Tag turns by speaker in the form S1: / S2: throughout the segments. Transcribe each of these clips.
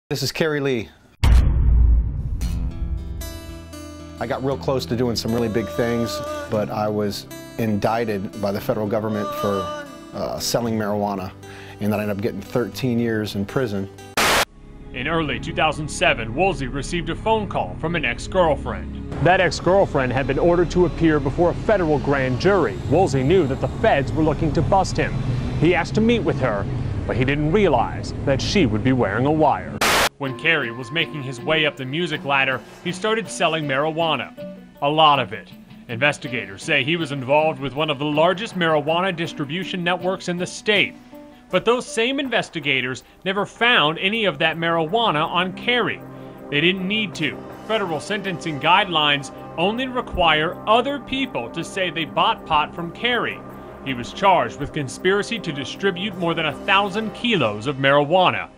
S1: This is Karey Lee. I got real close to doing some really big things, but I was indicted by the federal government for selling marijuana, and then I ended up getting 13 years in prison.
S2: In early 2007, Woolsey received a phone call from an ex-girlfriend. That ex-girlfriend had been ordered to appear before a federal grand jury. Woolsey knew that the feds were looking to bust him. He asked to meet with her, but he didn't realize that she would be wearing a wire. When Karey was making his way up the music ladder, he started selling marijuana. A lot of it. Investigators say he was involved with one of the largest marijuana distribution networks in the state. But those same investigators never found any of that marijuana on Karey. They didn't need to. Federal sentencing guidelines only require other people to say they bought pot from Karey. He was charged with conspiracy to distribute more than 1,000 kilos of marijuana.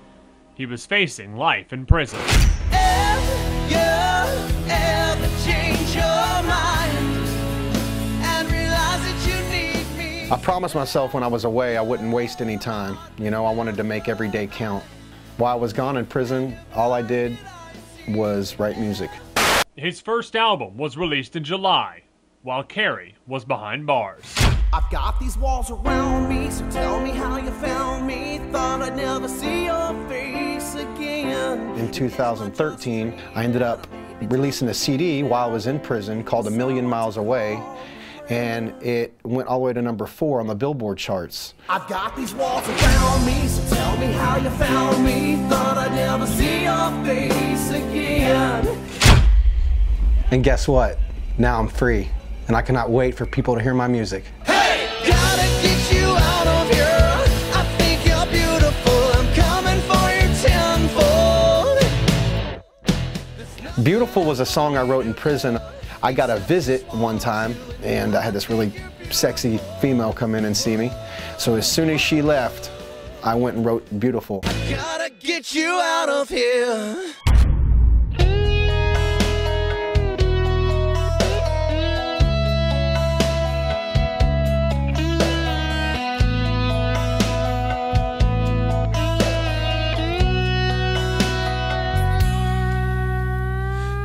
S2: He was facing life in prison.
S1: I promised myself when I was away I wouldn't waste any time. You know, I wanted to make every day count. While I was gone in prison, all I did was write music.
S2: His first album was released in July, while Karey was behind bars.
S3: I've got these walls around me, so tell me how you found me. Thought I'd never see your face again.
S1: In 2013, I ended up releasing a CD while I was in prison called A Million Miles Away, and it went all the way to #4 on the Billboard charts.
S3: I've got these walls around me, so tell me how you found me. Thought I'd never see your face again.
S1: And guess what? Now I'm free, and I cannot wait for people to hear my music.
S3: Hey! Gotta get you out of here. I think you're beautiful. I'm coming for your tenfold.
S1: Beautiful was a song I wrote in prison. I got a visit one time, and I had this really sexy female come in and see me. So as soon as she left, I went and wrote Beautiful.
S3: Gotta get you out of here.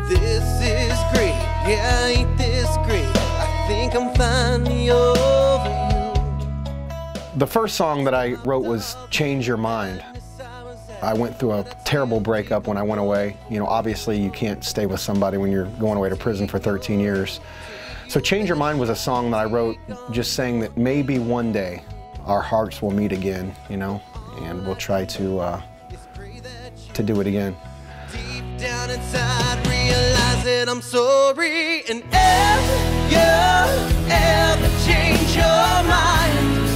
S3: This is great, yeah, ain't this great? I think I'm finally over you.
S1: The first song that I wrote was Change Your Mind. I went through a terrible breakup when I went away. You know, obviously you can't stay with somebody when you're going away to prison for 13 years. So Change Your Mind was a song that I wrote just saying that maybe one day our hearts will meet again, you know, and we'll try to do it again.
S3: Deep down inside, realize that I'm sorry, and if you ever change your mind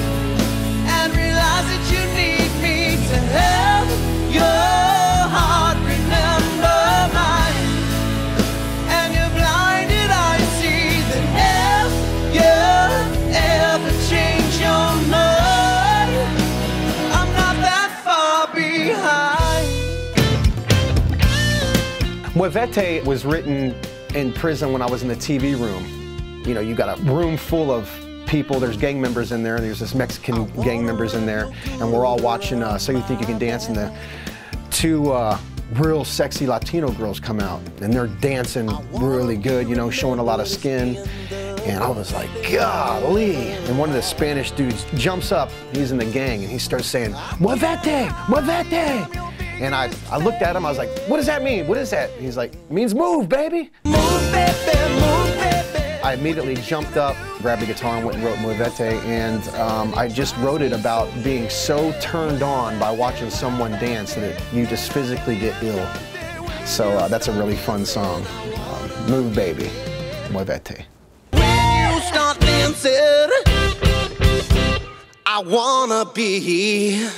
S3: and realize that you need me to have your heart, remember mine, and your blinded eyes see that if you ever change your mind, I'm not that far behind.
S1: Muevete was written in prison when I was in the TV room. You know, you got a room full of people, there's gang members in there, there's this Mexican gang members in there, and we're all watching So You Think You Can Dance, and the two real sexy Latino girls come out, and they're dancing really good, you know, showing a lot of skin, and I was like, golly. And one of the Spanish dudes jumps up, he's in the gang, and he starts saying, Muevete, Muevete. And I looked at him, I was like, what does that mean? What is that? And he's like, it means move, baby.
S3: Move, baby, move, baby.
S1: I immediately jumped up, grabbed the guitar and went and wrote Muevete, and I just wrote it about being so turned on by watching someone dance that you just physically get ill. So that's a really fun song. Move, baby, Muevete.
S3: When you start dancing, I wanna be